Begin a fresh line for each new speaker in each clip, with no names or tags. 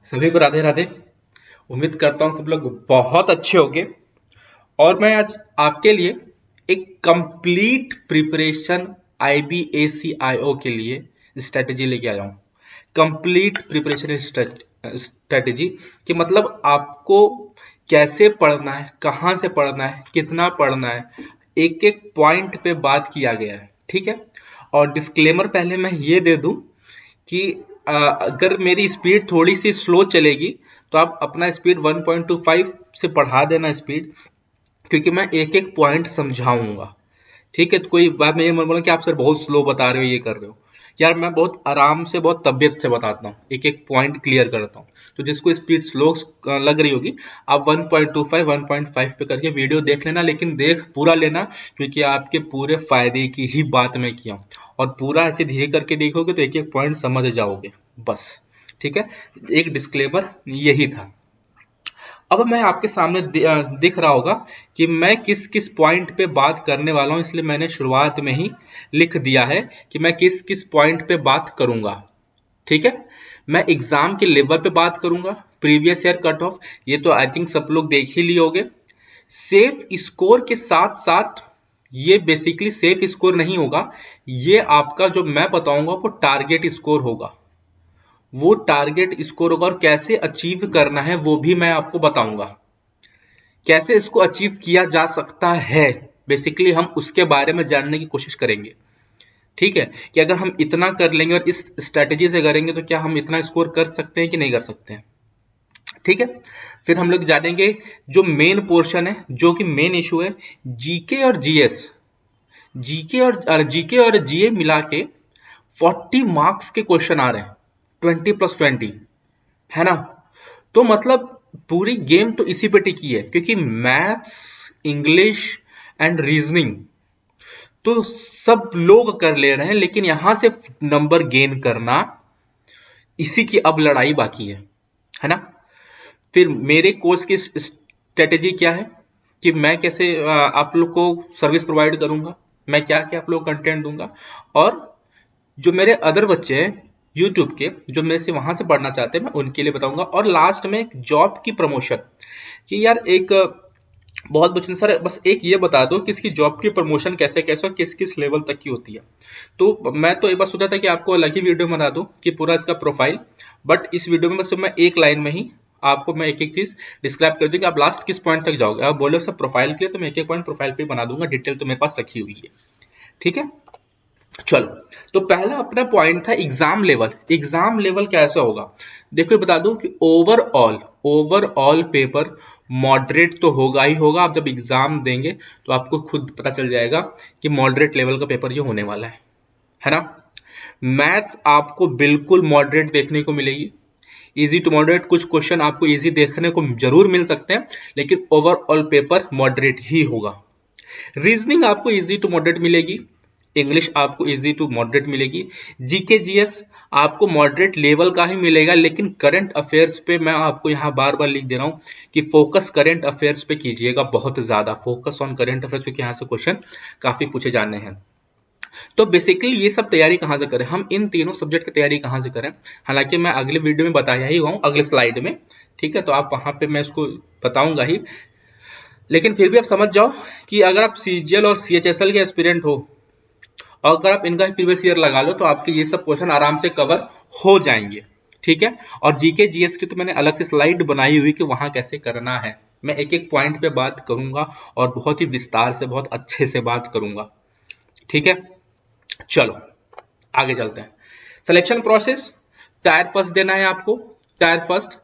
सभी को राधे राधे। उम्मीद करता हूँ सब लोग बहुत अच्छे होंगे। और मैं आज आपके लिए एक कंप्लीट प्रिपरेशन IBACIO के लिए स्ट्रेटेजी लेके आया हूँ। कंप्लीट प्रिपरेशन स्ट्रेटेजी कि मतलब आपको कैसे पढ़ना है, कहाँ से पढ़ना है, कितना पढ़ना है, एक एक पॉइंट पे बात किया गया है। ठीक है। और डिस्क्लेमर पहले मैं ये दे दूं कि अगर मेरी स्पीड थोड़ी सी स्लो चलेगी तो आप अपना स्पीड 1.25 से बढ़ा देना स्पीड, क्योंकि मैं एक एक पॉइंट समझाऊंगा। ठीक है। तो कोई बात मैं ये मत बोलना कि आप सर बहुत स्लो बता रहे हो, ये कर रहे हो। यार मैं बहुत आराम से, बहुत तबियत से बताता हूँ, एक एक पॉइंट क्लियर करता हूँ। तो जिसको स्पीड स्लो लग रही होगी, आप 1.25 1.5 पे करके वीडियो देख लेना, लेकिन देख पूरा लेना, क्योंकि आपके पूरे फायदे की ही बात मैं किया हूँ। और पूरा ऐसे धीरे करके देखोगे तो एक एक पॉइंट समझ जाओगे बस। ठीक है। एक डिस्क्लेमर यही था। अब मैं आपके सामने दिख रहा होगा कि मैं किस किस पॉइंट पे बात करने वाला हूं, इसलिए मैंने शुरुआत में ही लिख दिया है कि मैं किस किस पॉइंट पे बात करूंगा। ठीक है। मैं एग्जाम के लेवल पे बात करूंगा, प्रीवियस ईयर कट ऑफ, ये तो आई थिंक सब लोग देख ही लिए होगे। सेफ स्कोर के साथ साथ, ये बेसिकली सेफ स्कोर नहीं होगा, ये आपका जो मैं बताऊंगा वो टारगेट स्कोर होगा। वो टारगेट स्कोर होगा और कैसे अचीव करना है वो भी मैं आपको बताऊंगा। कैसे इसको अचीव किया जा सकता है, बेसिकली हम उसके बारे में जानने की कोशिश करेंगे। ठीक है। कि अगर हम इतना कर लेंगे और इस स्ट्रेटेजी से करेंगे तो क्या हम इतना स्कोर कर सकते हैं कि नहीं कर सकते हैं। ठीक है। फिर हम लोग जानेंगे जो मेन पोर्शन है, जो कि मेन इशू है, जीके और जीएस। जीके और जीए मिला के 40 मार्क्स के क्वेश्चन आ रहे हैं, 20+20, है ना। तो मतलब पूरी गेम तो इसी पे टिकी है, क्योंकि मैथ्स, इंग्लिश एंड रीजनिंग तो सब लोग कर ले रहे हैं, लेकिन यहां से नंबर गेन करना, इसी की अब लड़ाई बाकी है ना। फिर मेरे कोर्स की स्ट्रेटेजी क्या है कि मैं कैसे आप लोग को सर्विस प्रोवाइड करूंगा, मैं क्या क्या आप लोग कंटेंट दूंगा, और जो मेरे अदर बच्चे हैं यूट्यूब के, जो मेरे से वहां से पढ़ना चाहते हैं, मैं उनके लिए बताऊंगा। और लास्ट में एक जॉब की प्रमोशन, कि यार एक बहुत कुछ नहीं सर, बस एक ये बता दो कि इसकी जॉब की प्रमोशन कैसे कैसे और किस किस लेवल तक की होती है। तो मैं तो एक बार सोचा था कि आपको अलग ही वीडियो बना दूं कि पूरा इसका प्रोफाइल, बट इस वीडियो में बस मैं एक लाइन में ही आपको मैं एक एक चीज डिस्क्राइब कर दूं कि आप लास्ट किस पॉइंट तक जाओगे। आप बोलो सर प्रोफाइल के लिए, तो मैं एक एक पॉइंट प्रोफाइल पे बना दूंगा, डिटेल तो मेरे पास रखी हुई है। ठीक है। चलो, तो पहला अपना पॉइंट था एग्जाम लेवल। एग्जाम लेवल कैसा होगा, देखो बता दूं कि ओवरऑल पेपर मॉडरेट तो होगा ही होगा। आप जब एग्जाम देंगे तो आपको खुद पता चल जाएगा कि मॉडरेट लेवल का पेपर ये होने वाला है ना। मैथ्स आपको बिल्कुल मॉडरेट देखने को मिलेगी, इजी टू मॉडरेट। कुछ क्वेश्चन आपको इजी देखने को जरूर मिल सकते हैं, लेकिन ओवरऑल पेपर मॉडरेट ही होगा। रीजनिंग आपको इजी टू मॉडरेट मिलेगी, इंग्लिश आपको इजी टू मॉडरेट मिलेगी, जीके जीएस आपको मॉडरेट लेवल का ही मिलेगा। लेकिन करंट अफेयर्स पे मैं आपको यहाँ बार बार लिख दे रहा हूँ कि फोकस करंट अफेयर्स पे कीजिएगा, बहुत ज्यादा फोकस ऑन करंट अफेयर्स, क्योंकि यहाँ से क्वेश्चन काफी पूछे जाने हैं। तो बेसिकली ये सब तैयारी कहाँ से करें, हम इन तीनों सब्जेक्ट की तैयारी कहाँ से करें, हालांकि मैं अगले वीडियो में बताया ही हूँ, अगले स्लाइड में। ठीक है। तो आप वहां पे मैं इसको बताऊंगा ही, लेकिन फिर भी आप समझ जाओ कि अगर आप सीजीएल और सीएचएसएल के एस्पिरेंट हो, और अगर आप इनका प्रीवियस ईयर लगा लो, तो आपके ये सब क्वेश्चन आराम से कवर हो जाएंगे। ठीक है। और जीके जीएस की तो मैंने अलग से स्लाइड बनाई हुई कि वहां कैसे करना है। मैं एक एक पॉइंट पे बात करूंगा और बहुत ही विस्तार से, बहुत अच्छे से बात करूंगा। ठीक है। चलो आगे चलते हैं। सिलेक्शन प्रोसेस, टायर फर्स्ट देना है आपको। टायर फर्स्ट,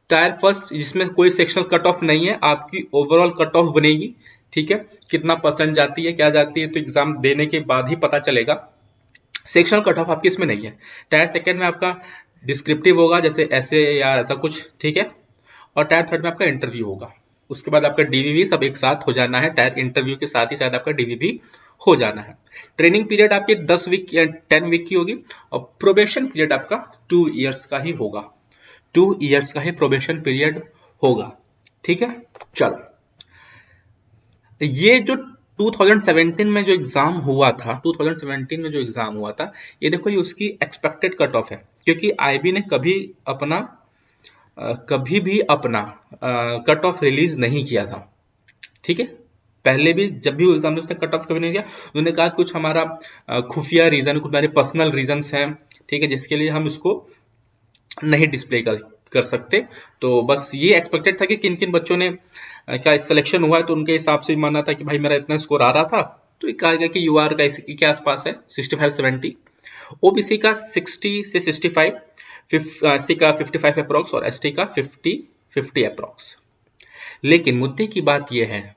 टायर फर्स्ट जिसमें कोई सेक्शनल कट ऑफ नहीं है, आपकी ओवरऑल कट ऑफ बनेगी। ठीक है। कितना परसेंट जाती है, क्या जाती है, तो एग्जाम देने के बाद ही पता चलेगा। सेक्शनल कट ऑफ आपकी इसमें नहीं है। टायर सेकंड में आपका डिस्क्रिप्टिव होगा, जैसे ऐसे या ऐसा कुछ। ठीक है। और टायर थर्ड में आपका इंटरव्यू होगा। उसके बाद आपका डीवीवी सब एक साथ हो जाना है, टायर इंटरव्यू के साथ ही शायद आपका डीवीवी हो जाना है। ट्रेनिंग पीरियड आपकी 10 वीक या 10 वीक की होगी, और प्रोबेशन पीरियड आपका 2 इयर्स का ही होगा। 2 इयर्स का ही प्रोबेशन पीरियड होगा। ठीक है। चलो, ये जो 2017 में जो एग्जाम हुआ था, 2017 में जो एग्जाम हुआ था, ये देखो, ये उसकी एक्सपेक्टेड कट ऑफ है, क्योंकि आईबी ने कभी अपना कभी भी अपना कट ऑफ रिलीज नहीं किया था। ठीक है, पहले भी जब भी एग्जाम में उसने कट ऑफ कभी नहीं किया। उन्होंने कहा कुछ हमारा खुफिया रीजन, कुछ हमारे पर्सनल रीजंस हैं, ठीक है, जिसके लिए हम इसको नहीं डिस्प्ले कर सकते। तो बस ये एक्सपेक्टेड था कि किन किन बच्चों ने क्या सिलेक्शन हुआ है, तो उनके हिसाब से मानना था कि भाई मेरा इतना स्कोर आ रहा था, तो ये कहा गया कि यूआर का इसी के आसपास है 65-70, ओबीसी का 60 से 65, एससी का 55 अप्रॉक्स और एसटी का 50 अप्रॉक्स। लेकिन मुद्दे की बात यह है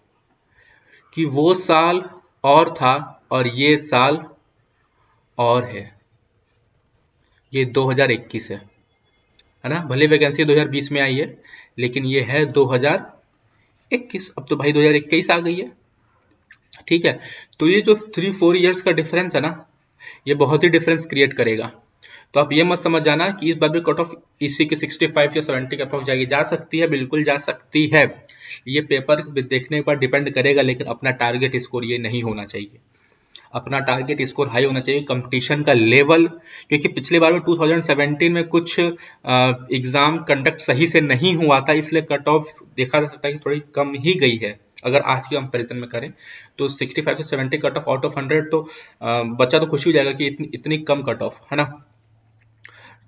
कि वो साल और था और ये साल और है, ये 2021 है ना। भले वैकेंसी 2020 में आई है, लेकिन ये है 2021। अब तो भाई 2021 आ गई है, ठीक है। तो ये जो 3-4 इयर्स का डिफरेंस है ना, ये बहुत ही डिफरेंस क्रिएट करेगा। तो आप ये मत समझ जाना कि इस बार भी कट ऑफ इसी के 65 या 70 के अप्रॉक्स जाएगी। जा सकती है, बिल्कुल जा सकती है, ये पेपर देखने पर डिपेंड करेगा, लेकिन अपना टारगेट स्कोर ये नहीं होना चाहिए। अपना टारगेट स्कोर हाई होना चाहिए, कंपटीशन का लेवल, क्योंकि पिछले बार में 2017 में कुछ एग्जाम कंडक्ट सही से नहीं हुआ था, इसलिए कट ऑफ देखा जा सकता है कि थोड़ी कम ही गई है। अगर आज की कंपैरिजन में करें तो 65 से 70 कट ऑफ आउट ऑफ 100, तो बच्चा तो खुशी हो जाएगा कि इतनी कम कट ऑफ है ना।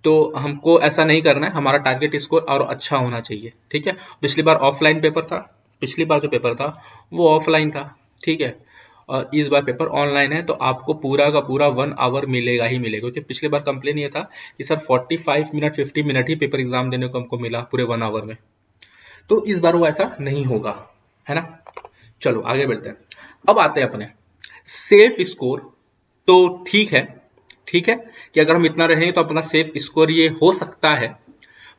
तो हमको ऐसा नहीं करना है, हमारा टारगेट स्कोर और अच्छा होना चाहिए, ठीक है। पिछली बार ऑफलाइन पेपर था, पिछली बार जो पेपर था वो ऑफलाइन था, ठीक है, और इस बार पेपर ऑनलाइन है। तो आपको पूरा का पूरा 1 आवर मिलेगा ही मिलेगा, क्योंकि पिछली बार कंप्लेन ये था कि सर 45 मिनट 50 मिनट ही पेपर एग्जाम देने को हमको मिला पूरे 1 आवर में। तो इस बार वो ऐसा नहीं होगा, है ना। चलो आगे बढ़ते हैं। अब आते हैं अपने सेफ स्कोर। तो ठीक है, ठीक है, कि अगर हम इतना रहेंगे तो अपना सेफ स्कोर ये हो सकता है,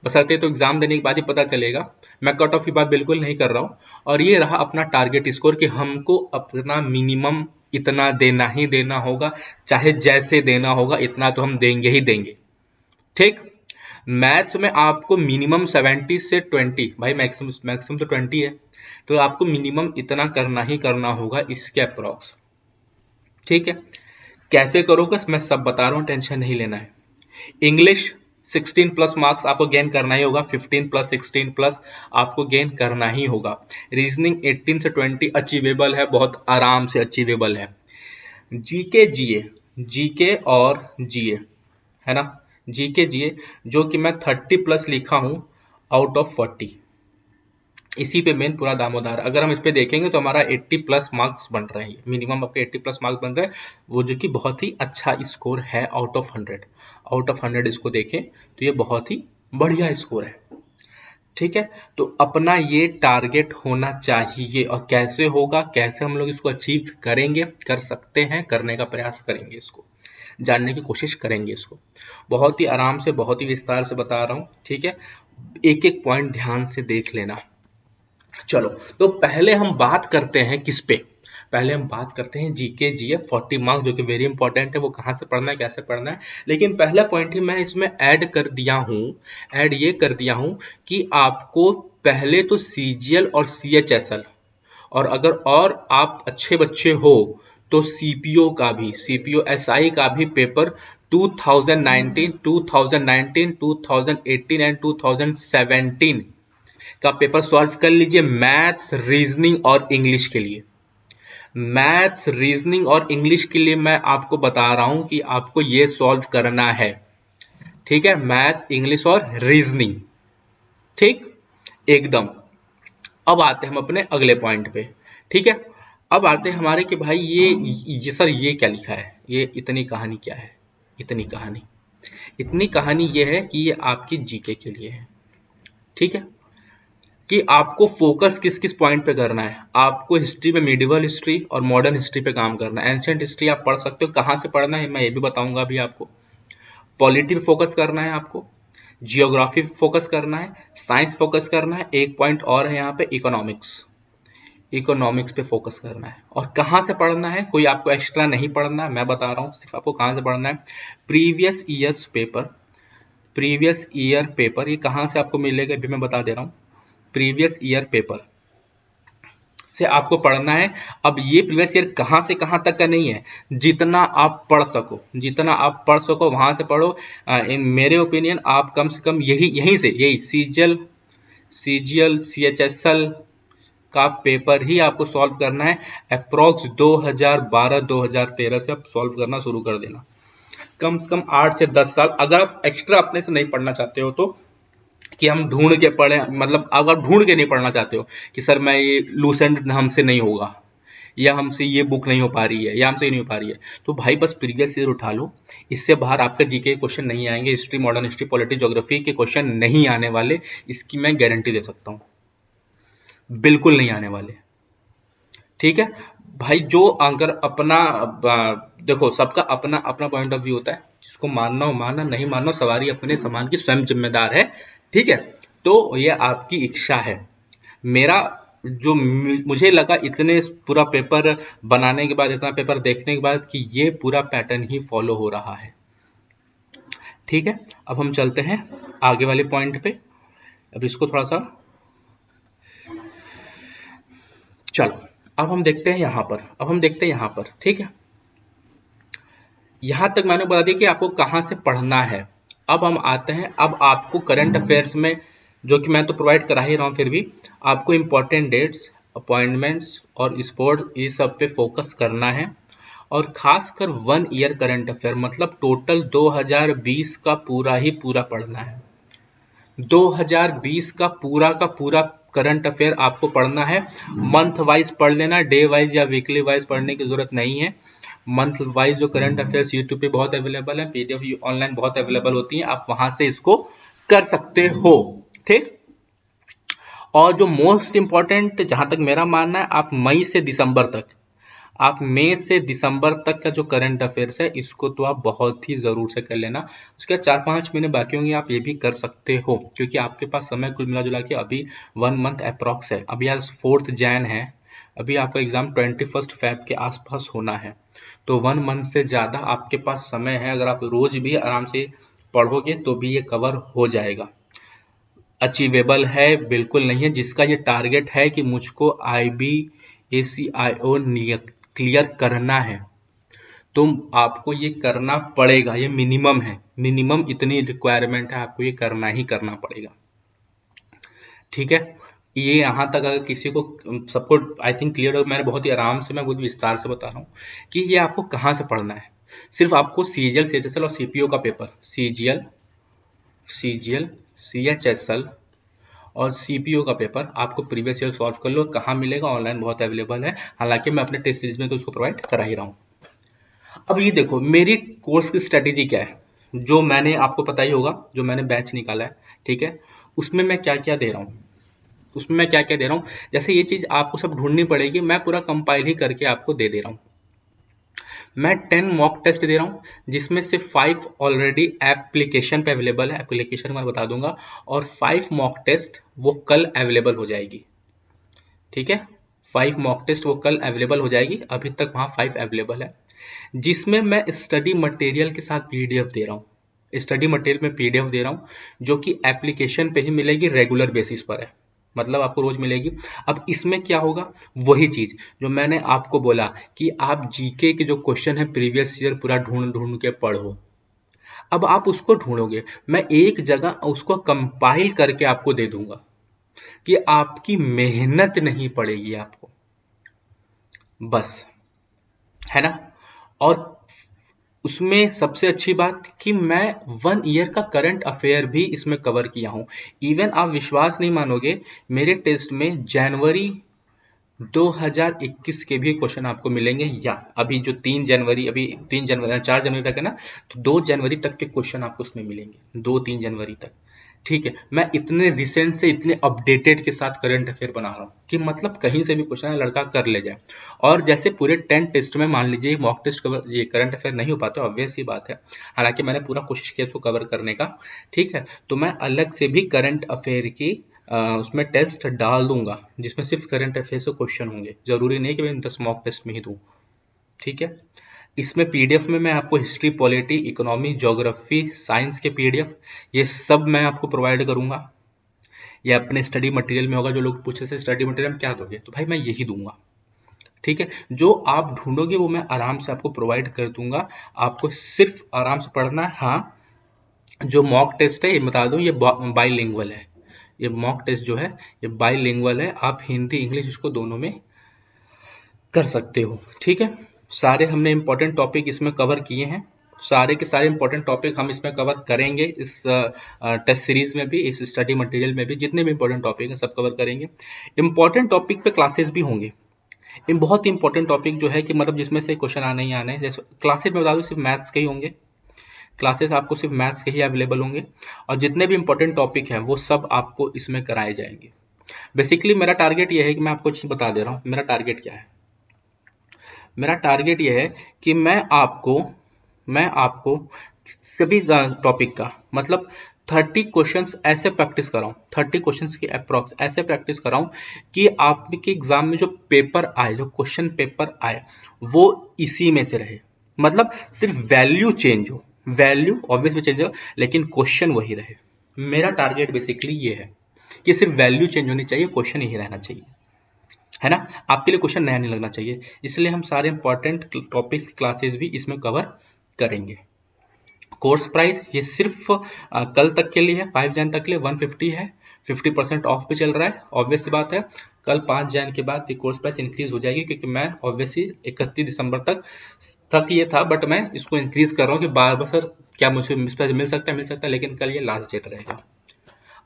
बशर्ते तो एग्जाम देने के बाद ही पता चलेगा। मैं कट ऑफ की बात बिल्कुल नहीं कर रहा हूँ। और ये रहा अपना टारगेट स्कोर कि हमको अपना मिनिमम इतना देना ही देना होगा, चाहे जैसे देना होगा इतना तो हम देंगे ही देंगे, ठीक। मैथ्स में आपको मिनिमम 70 से 20, भाई मैक्सिमम मैक्सिमम तो 20 है, तो आपको मिनिमम इतना करना ही करना होगा इसके अप्रॉक्स, ठीक है। कैसे करोगे मैं सब बता रहा हूँ, टेंशन नहीं लेना है। इंग्लिश 16 प्लस मार्क्स आपको गेन करना ही होगा, 15 प्लस 16 प्लस आपको गेन करना ही होगा। रीजनिंग 18 से 20 अचीवेबल है, बहुत आराम से अचीवेबल है। जीके जीए, जीके और जीए, है ना, जीके जीए जो कि मैं 30 प्लस लिखा हूं आउट ऑफ 40, इसी पे मेन पूरा दामोदार। अगर हम इस पे देखेंगे तो हमारा 80 प्लस मार्क्स बन रहे हैं, मिनिमम आपके 80 प्लस मार्क्स बन रहे हैं, वो जो कि बहुत ही अच्छा स्कोर है आउट ऑफ 100। आउट ऑफ 100 इसको देखें तो ये बहुत ही बढ़िया स्कोर है, ठीक है। तो अपना ये टारगेट होना चाहिए। और कैसे होगा, कैसे हम लोग इसको अचीव करेंगे, कर सकते हैं, करने का प्रयास करेंगे, इसको जानने की कोशिश करेंगे। इसको बहुत ही आराम से, बहुत ही विस्तार से बता रहा हूँ, ठीक है। एक एक पॉइंट ध्यान से देख लेना। चलो, तो पहले हम बात करते हैं किस पे, पहले हम बात करते हैं जीके जीएफ 40 मार्क्स, जो कि वेरी इंपॉर्टेंट है, वो कहाँ से पढ़ना है, कैसे पढ़ना है। लेकिन पहला पॉइंट ही मैं इसमें ऐड कर दिया हूँ, ऐड ये कर दिया हूँ कि आपको पहले तो सीजीएल और सीएचएसएल, और अगर और आप अच्छे बच्चे हो तो सीपीओ का भी, सीपीओ एसआई का भी पेपर 2019, 2018 एंड 2017 का पेपर सॉल्व कर लीजिए, मैथ्स, रीजनिंग और इंग्लिश के लिए। मैथ्स, रीजनिंग और इंग्लिश के लिए मैं आपको बता रहा हूं कि आपको ये सॉल्व करना है, ठीक है। मैथ्स, इंग्लिश और रीजनिंग, ठीक, एकदम। अब आते हैं हम अपने अगले पॉइंट पे, ठीक है। अब आते हैं हमारे कि भाई ये सर ये क्या लिखा है, ये इतनी कहानी क्या है। इतनी कहानी, इतनी कहानी ये है कि ये आपकी जीके के लिए है, ठीक है, कि आपको फोकस किस किस पॉइंट पे करना है। आपको हिस्ट्री में मिडिवल हिस्ट्री और मॉडर्न हिस्ट्री पे काम करना है। एंशिएंट हिस्ट्री आप पढ़ सकते हो, कहाँ से पढ़ना है मैं ये भी बताऊंगा अभी आपको। पॉलिटी पे फोकस करना है आपको, जियोग्राफी पे फोकस करना है, साइंस फोकस करना है, एक पॉइंट और है यहाँ पे इकोनॉमिक्स, इकोनॉमिक्स पे फोकस करना है। और कहाँ से पढ़ना है, कोई आपको एक्स्ट्रा नहीं पढ़ना, मैं बता रहा हूँ सिर्फ आपको कहाँ से पढ़ना है। Previous years paper, previous year paper ये कहाँ से आपको मिलेगा भी मैं बता दे रहा हूँ। प्रीवियस ईयर पेपर से आपको पढ़ना है। अब ये प्रीवियस ईयर कहाँ से कहाँ तक का नहीं है, जितना आप पढ़ सको, जितना आप पढ़ सको वहां से पढ़ो। इन मेरे ओपिनियन आप कम से कम यहीं से यही सीजीएल सीएचएसएल का पेपर ही आपको सॉल्व करना है। अप्रोक्स 2012-2013 से आप सॉल्व करना शुरू कर देना, कम से कम 8 से 10 साल। अगर आप एक्स्ट्रा अपने से नहीं पढ़ना चाहते हो तो, कि हम ढूंढ के पढ़े, मतलब अगर आप ढूंढ के नहीं पढ़ना चाहते हो कि सर मैं ये लूसेंट हमसे नहीं होगा, या हमसे ये बुक नहीं हो पा रही है, या हमसे ये नहीं हो पा रही है, तो भाई बस प्रीवियस ईयर उठा लो। इससे बाहर आपका जीके के क्वेश्चन नहीं आएंगे, history, modern history, polity, geography के क्वेश्चन नहीं आने वाले, इसकी मैं गारंटी दे सकता हूँ, बिल्कुल नहीं आने वाले। ठीक है भाई, जो अगर अपना देखो, सबका अपना अपना पॉइंट ऑफ व्यू होता है, जिसको मानना हो मानना, नहीं मानना हो, सवारी अपने सामान की स्वयं जिम्मेदार है। ठीक है, तो ये आपकी इच्छा है। मेरा जो मुझे लगा इतने पूरा पेपर बनाने के बाद, इतना पेपर देखने के बाद, कि ये पूरा पैटर्न ही फॉलो हो रहा है। ठीक है, अब हम चलते हैं आगे वाले पॉइंट पे। अब इसको थोड़ा सा, चलो अब हम देखते हैं यहाँ पर। ठीक है, यहां तक मैंने बता दिया कि आपको कहां से पढ़ना है। अब हम आते हैं, अब आपको करंट अफेयर्स में, जो कि मैं तो प्रोवाइड करा ही रहा हूं, फिर भी आपको इंपॉर्टेंट डेट्स, अपॉइंटमेंट्स और स्पोर्ट, इस सब पे फोकस करना है। और खासकर 1 ईयर करंट अफेयर, मतलब टोटल 2020 का पूरा पढ़ना है। 2020 का पूरा करंट अफेयर आपको पढ़ना है। मंथ वाइज पढ़ लेना, डे वाइज या वीकली वाइज पढ़ने की जरूरत नहीं है। मंथ वाइज जो करंट अफेयर्स यूट्यूब पे बहुत अवेलेबल है, पीडीएफ ऑनलाइन बहुत अवेलेबल होती है, आप वहां से इसको कर सकते हो। ठीक, और जो मोस्ट इंपॉर्टेंट, जहां तक मेरा मानना है, आप मई से दिसंबर तक का जो करंट अफेयर्स है, इसको तो आप बहुत ही जरूर से कर लेना। उसके 4-5 महीने बाकी होंगे, आप ये भी कर सकते हो, क्योंकि आपके पास समय कुल मिला जुला के अभी 1 मंथ अप्रॉक्स है। अभी आज 4 जैन है, अभी आपका एग्जाम 21 फेब के आसपास होना है, तो 1 मंथ से ज्यादा आपके पास समय है। अगर आप रोज भी आराम से पढ़ोगे तो भी ये कवर हो जाएगा। अचीवेबल है, बिल्कुल नहीं है। जिसका ये टारगेट है कि मुझको IBACIO क्लियर करना है, तो आपको ये करना पड़ेगा, ये मिनिमम है, मिनिमम इतनी रिक्वायरमेंट है, आपको ये करना ही करना पड़ेगा। ठीक है, ये यहाँ तक अगर किसी को, सबको आई थिंक क्लियर हो, मैंने बहुत ही आराम से, मैं बहुत विस्तार से बता रहा हूँ कि ये आपको कहाँ से पढ़ना है। सिर्फ आपको सीजीएल, सीएचएसएल और सीपीओ का पेपर, सीजीएल, सीएचएसएल और सीपीओ का पेपर आपको प्रीवियस ईयर सॉल्व कर लो। कहाँ मिलेगा? ऑनलाइन बहुत अवेलेबल है, हालांकि मैं अपने टेस्ट सीरीज में तो उसको प्रोवाइड करा ही रहा हूँ। अब ये देखो मेरी कोर्स की स्ट्रेटेजी क्या है, जो मैंने आपको पता ही होगा, जो मैंने बैच निकाला है। ठीक है, उसमें मैं क्या क्या दे रहा हूँ, जैसे ये चीज आपको सब ढूंढनी पड़ेगी, मैं पूरा कंपाइल ही करके आपको दे रहा हूँ। मैं 10 मॉक टेस्ट दे रहा हूँ, जिसमें से 5 ऑलरेडी एप्लीकेशन पे अवेलेबल है, एप्लीकेशन मैं बता दूंगा, और 5 मॉक टेस्ट वो कल अवेलेबल हो जाएगी। ठीक है, 5 मॉक टेस्ट वो कल अवेलेबल हो जाएगी, अभी तक वहां 5 अवेलेबल है, जिसमें मैं स्टडी मटेरियल के साथ पीडीएफ दे रहा हूँ। स्टडी मटेरियल में पीडीएफ दे रहा हूँ, जो कि एप्लीकेशन पे ही मिलेगी, रेगुलर बेसिस पर है, मतलब आपको रोज मिलेगी। अब इसमें क्या होगा, वही चीज जो मैंने आपको बोला कि आप जीके के जो क्वेश्चन है प्रीवियस ईयर पूरा ढूंढ ढूंढ के पढ़ो। अब आप उसको ढूंढोगे, मैं एक जगह उसको कंपाइल करके आपको दे दूंगा, कि आपकी मेहनत नहीं पड़ेगी आपको, बस, है ना। और उसमें सबसे अच्छी बात कि मैं 1 ईयर का करंट अफेयर भी इसमें कवर किया हूं। इवन आप विश्वास नहीं मानोगे, मेरे टेस्ट में जनवरी 2021 के भी क्वेश्चन आपको मिलेंगे, या अभी जो 3 जनवरी, अभी 3 जनवरी 4 जनवरी तक है ना, तो 2 जनवरी तक के क्वेश्चन आपको उसमें मिलेंगे, 2-3 जनवरी तक। ठीक है, मैं इतने रिसेंट से इतने अपडेटेड के साथ करंट अफेयर बना रहा हूँ कि मतलब कहीं से भी क्वेश्चन लड़का कर ले जाए। और जैसे पूरे 10 टेस्ट में मान लीजिए मॉक टेस्ट कवर, ये करंट अफेयर नहीं हो पाता, ऑब्वियस ही बात है, हालांकि मैंने पूरा कोशिश किया इसको कवर करने का। ठीक है, तो मैं अलग से भी करंट अफेयर की उसमें टेस्ट डाल दूंगा, जिसमें सिर्फ करंट अफेयर से क्वेश्चन होंगे, जरूरी नहीं कि मैं 10 मॉक टेस्ट में ही दूं। ठीक है, इसमें पीडीएफ में मैं आपको history, polity, economy, geography, science के पीडीएफ, ये सब मैं आपको प्रोवाइड करूंगा। या अपने स्टडी मटेरियल में होगा। जो लोग पूछे से स्टडी मटेरियल में क्या दोगे, तो भाई मैं यही दूंगा। ठीक है, जो आप ढूंढोगे वो मैं आराम से आपको प्रोवाइड कर दूंगा। आपको सिर्फ आराम से पढ़ना है। हाँ, जो मॉक टेस्ट है ये बता दूं, ये बाईलिंगुअल है। ये मॉक टेस्ट जो है ये बाईलिंगुअल है, आप हिंदी इंग्लिश इसको दोनों में कर सकते हो। ठीक है, सारे हमने इंपॉर्टेंट टॉपिक इसमें कवर किए हैं। सारे के सारे इंपॉर्टेंट टॉपिक हम इसमें कवर करेंगे, इस टेस्ट सीरीज में भी, इस स्टडी मटेरियल में भी। जितने भी इंपॉर्टेंट टॉपिक हैं सब कवर करेंगे। इंपॉर्टेंट टॉपिक पे क्लासेस भी होंगे। इन बहुत इंपॉर्टेंट टॉपिक जो है कि मतलब जिसमें से क्वेश्चन आने ही आने हैं। जैसे क्लासेस में बता दूं सिर्फ मैथ्स के ही होंगे, क्लासेस आपको सिर्फ मैथ्स के ही अवेलेबल होंगे। और जितने भी इंपॉर्टेंट टॉपिक हैं वो सब आपको इसमें कराए जाएंगे। बेसिकली मेरा टारगेट ये है कि मैं आपको चीज बता दे रहा हूँ मेरा टारगेट क्या है। मेरा टारगेट ये है कि मैं आपको सभी टॉपिक का मतलब 30 क्वेश्चंस ऐसे प्रैक्टिस कराऊं, 30 क्वेश्चंस की अप्रॉक्स ऐसे प्रैक्टिस कराऊं कि आपके एग्जाम में जो पेपर आए, जो क्वेश्चन पेपर आए, वो इसी में से रहे। मतलब सिर्फ वैल्यू चेंज हो, वैल्यू ऑब्वियसली चेंज हो, लेकिन क्वेश्चन वही रहे। मेरा टारगेट बेसिकली ये है कि सिर्फ वैल्यू चेंज होनी चाहिए, क्वेश्चन यही रहना चाहिए, है ना। आपके लिए क्वेश्चन नया नहीं लगना चाहिए। इसलिए हम सारे इंपॉर्टेंट टॉपिक्स की क्लासेस भी इसमें कवर करेंगे। कोर्स प्राइस ये सिर्फ कल तक के लिए है, 5 जैन तक के लिए 150 है। 50% ऑफ पे चल रहा है। ऑब्वियस सी बात है कल 5 जैन के बाद ये कोर्स प्राइस इंक्रीज हो जाएगी, क्योंकि मैं ऑब्वियसली 31 दिसंबर तक ये था, बट मैं इसको इंक्रीज कर रहा हूँ कि बार बार सर क्या मुझे मिल सकता है, लेकिन कल ये लास्ट डेट रहेगा।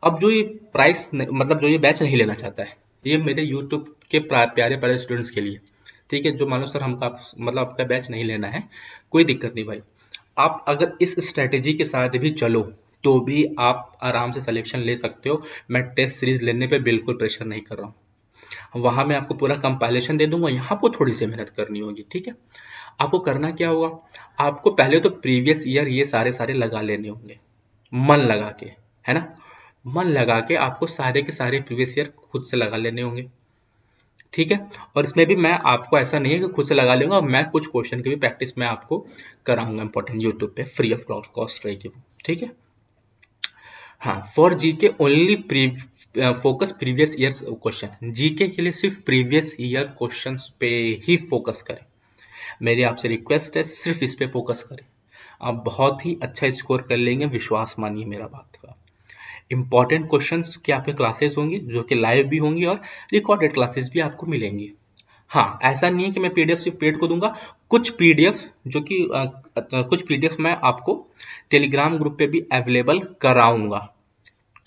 अब जो ये प्राइस मतलब जो ये बैच नहीं लेना चाहता है, ये मेरे यूट्यूब के प्यारे प्यारे स्टूडेंट्स के लिए। ठीक है, जो मान लो सर हमको मतलब आपका बैच नहीं लेना है, कोई दिक्कत नहीं भाई। आप अगर इस स्ट्रेटेजी के साथ भी चलो तो भी आप आराम से सिलेक्शन ले सकते हो। मैं टेस्ट सीरीज लेने पे बिल्कुल प्रेशर नहीं कर रहा हूँ। वहां मैं आपको पूरा कंपाइलेशन दे दूंगा, यहाँ आपको थोड़ी सी मेहनत करनी होगी। ठीक है, आपको करना क्या होगा, आपको पहले तो प्रीवियस ईयर ये सारे सारे लगा लेने होंगे, मन लगा के, है ना। मन लगा के आपको सारे के सारे प्रीवियस ईयर खुद से लगा लेने होंगे। ठीक है, और इसमें भी मैं आपको ऐसा नहीं है कि खुद से लगा लूंगा, मैं कुछ क्वेश्चन की भी प्रैक्टिस मैं आपको कराऊंगा इंपॉर्टेंट यूट्यूब पे, फ्री ऑफ कॉस्ट रहेगी वो। ठीक है, हाँ, for GK only focus previous year question. GK के लिए सिर्फ प्रीवियस ईयर क्वेश्चंस पे ही फोकस करें। मेरी आपसे रिक्वेस्ट है सिर्फ इस पे फोकस करें, आप बहुत ही अच्छा स्कोर कर लेंगे, विश्वास मानिए मेरा बात का। इंपॉर्टेंट क्वेश्चंस की आपकी क्लासेस होंगी जो कि लाइव भी होंगी, और रिकॉर्डेड क्लासेस भी आपको मिलेंगी। हाँ, ऐसा नहीं है कि मैं पीडीएफ सिर्फ पेड को दूंगा। कुछ पीडीएफ जो कि कुछ पीडीएफ मैं आपको टेलीग्राम ग्रुप पे भी अवेलेबल कराऊंगा।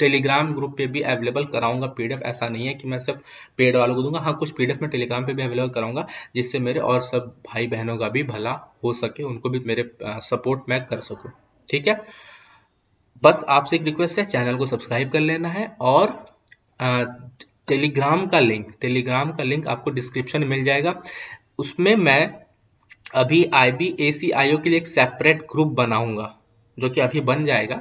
टेलीग्राम ग्रुप पे भी अवेलेबल कराऊंगा पीडीएफ। ऐसा नहीं है कि मैं सिर्फ पेड वालों को दूंगा। हाँ, कुछ पीडीएफ मैं टेलीग्राम पे भी अवेलेबल कराऊंगा, जिससे मेरे और सब भाई बहनों का भी भला हो सके, उनको भी मेरे सपोर्ट मैं कर सकूं। ठीक है, बस आपसे एक रिक्वेस्ट है, चैनल को सब्सक्राइब कर लेना है, और टेलीग्राम का लिंक आपको डिस्क्रिप्शन में मिल जाएगा। उसमें मैं अभी IBACIO के लिए एक सेपरेट ग्रुप बनाऊंगा, जो कि अभी बन जाएगा।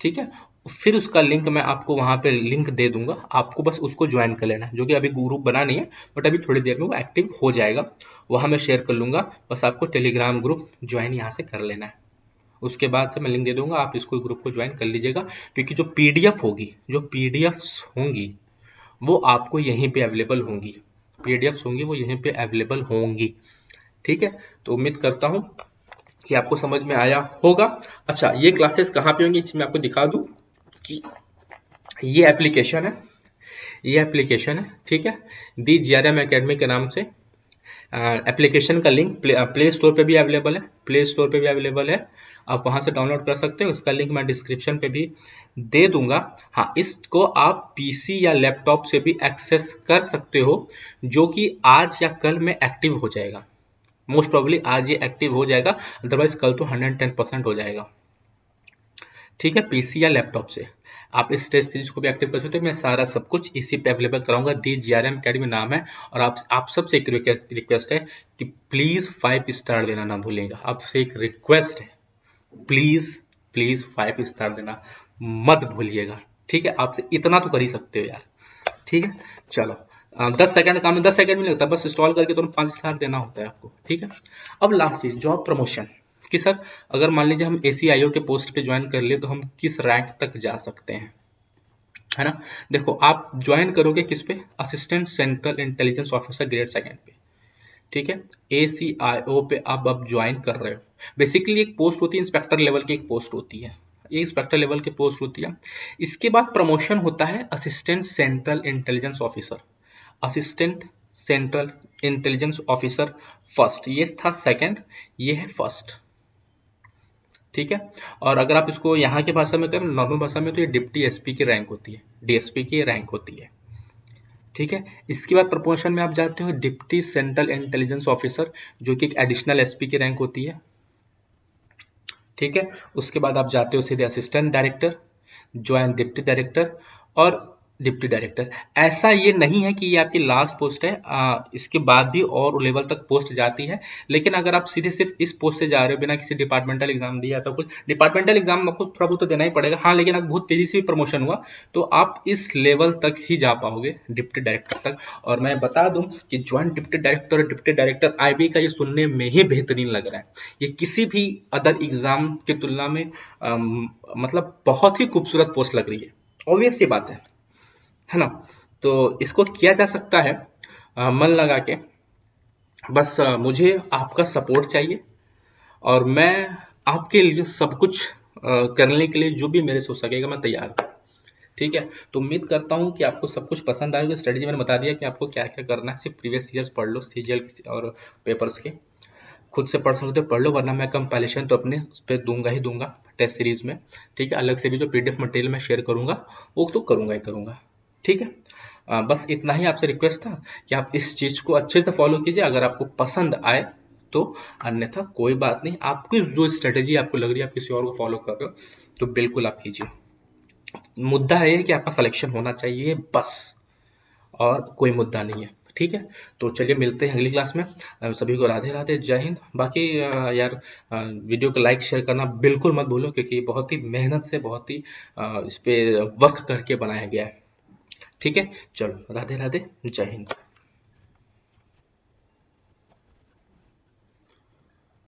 ठीक है, फिर उसका लिंक मैं आपको वहां पे लिंक दे दूंगा, आपको बस उसको ज्वाइन कर लेना है, जो कि अभी ग्रुप बना नहीं है, बट अभी थोड़ी देर में वो एक्टिव हो जाएगा। वहां मैं शेयर कर लूंगा, बस आपको टेलीग्राम ग्रुप ज्वाइन यहाँ से कर लेना है। उसके बाद से मैं लिंक दे दूंगा, आप इसको ग्रुप को ज्वाइन कर लीजिएगा, क्योंकि जो पीडीएफ होगी, जो पीडीएफ्स होंगी वो आपको यहीं पे अवेलेबल होंगी। पीडीएफ्स होंगी वो यहीं पे अवेलेबल होंगी। ठीक है, तो उम्मीद करता हूं कि आपको समझ में आया होगा। अच्छा, ये क्लासेस कहाँ पे होंगी मैं आपको दिखा दूं कि ये एप्लीकेशन है, ठीक है, दी जीआरएम एकेडमी के नाम से। एप्लीकेशन का लिंक प्ले स्टोर पे भी अवेलेबल है, आप वहां से डाउनलोड कर सकते हो। इसका लिंक मैं डिस्क्रिप्शन पे भी दे दूंगा। हाँ, इसको आप पीसी या लैपटॉप से भी एक्सेस कर सकते हो, जो कि आज या कल में एक्टिव हो जाएगा। मोस्ट प्रोबेबली आज ये एक्टिव हो जाएगा, अदरवाइज कल तो 110% हो जाएगा। ठीक है, पीसी या लैपटॉप से आप इस टेस्ट सीरीज को भी एक्टिव कर सकते हो। मैं सारा सब कुछ इसी पे अवेलेबल कराऊंगा, दी जीआरएम एकेडमी नाम है। और आप सबसे एक रिक्वेस्ट है कि प्लीज 5 स्टार देना ना भूलिएगा। आपसे एक रिक्वेस्ट है, प्लीज प्लीज 5 स्टार देना मत भूलिएगा। ठीक है, आपसे इतना तो कर ही सकते हो यार। ठीक है, चलो 10 सेकंड काम है, 10 सेकंड भी नहीं लगता, बस इंस्टॉल करके तुरंत 5 स्टार देना होता है आपको। ठीक है, अब लास्ट चीज, जॉब प्रमोशन कि सर अगर मान लीजिए हम ACIO के पोस्ट पे ज्वाइन कर लिए तो हम किस रैंक तक जा सकते हैं। है ना। देखो आप ज्वाइन करोगे किस पे, assistant central intelligence officer grade second पे, ठीक है। ACIO पे आप ज्वाइन कर रहे हो। बेसिकली एक पोस्ट होती है, इंस्पेक्टर लेवल की एक पोस्ट होती है, ये इंस्पेक्टर लेवल की पोस्ट होती है। इसके बाद प्रमोशन होता है assistant central intelligence officer, assistant central intelligence officer first, ये था सेकंड, ये है फर्स्ट, ठीक है। और अगर आप इसको यहाँ की भाषा में करें, नॉर्मल भाषा में, तो ये डिप्टी एसपी की रैंक होती है, डीएसपी की रैंक होती है, ठीक है। इसके बाद प्रपोर्शन में आप जाते हो डिप्टी सेंट्रल इंटेलिजेंस ऑफिसर, जो कि एक एडिशनल एसपी की रैंक होती है, ठीक है। उसके बाद आप जाते हो सीधे assistant director, join deputy director और डिप्टी डायरेक्टर। ऐसा ये नहीं है कि ये आपकी लास्ट पोस्ट है, इसके बाद भी और लेवल तक पोस्ट जाती है। लेकिन अगर आप सीधे सिर्फ इस पोस्ट से जा रहे हो बिना किसी डिपार्टमेंटल एग्जाम दिए, ऐसा कुछ डिपार्टमेंटल एग्जाम आपको थोड़ा बहुत तो देना ही पड़ेगा, हाँ, लेकिन अगर बहुत तेजी से भी प्रमोशन हुआ तो आप इस लेवल तक ही जा पाओगे, डिप्टी डायरेक्टर तक। और मैं बता दूं कि ज्वाइंट डिप्टी डायरेक्टर और डिप्टी डायरेक्टर आईबी का ये सुनने में ही बेहतरीन लग रहा है, ये किसी भी अदर एग्जाम की तुलना में मतलब बहुत ही खूबसूरत पोस्ट लग रही है, ऑब्वियस सी बात है ना। तो इसको किया जा सकता है मन लगा के, बस मुझे आपका सपोर्ट चाहिए, और मैं आपके लिए सब कुछ करने के लिए जो भी मेरे से हो सकेगा मैं तैयार हूँ, ठीक है। तो उम्मीद करता हूँ कि आपको सब कुछ पसंद आएगा। स्ट्रेटेजी मैंने बता दिया कि आपको क्या क्या करना है, सिर्फ प्रीवियस ईयर्स पढ़ लो, सीजीएल और पेपर्स के खुद से पढ़ सकते हो पढ़ लो, वरना मैं कंपाइलेशन तो अपने उस पर दूंगा ही दूंगा टेस्ट सीरीज में, ठीक है। अलग से भी जो पीडीएफ मटेरियल मैं शेयर करूंगा वो तो करूंगा ही करूंगा, ठीक है। बस इतना ही आपसे रिक्वेस्ट था कि आप इस चीज को अच्छे से फॉलो कीजिए, अगर आपको पसंद आए तो, अन्यथा कोई बात नहीं। आपकी जो स्ट्रेटेजी आपको लग रही है आप किसी और को फॉलो कर रहे हो तो बिल्कुल आप कीजिए। मुद्दा है कि आपका सिलेक्शन होना चाहिए बस, और कोई मुद्दा नहीं है, ठीक है। तो चलिए मिलते हैं अगली क्लास में। सभी को राधे राधे, जय हिंद। बाकी यार वीडियो को लाइक शेयर करना बिल्कुल मत भूलो, क्योंकि बहुत ही मेहनत से, बहुत ही इस पे वर्क करके बनाया गया है, ठीक है। चलो राधे राधे, जय हिंद।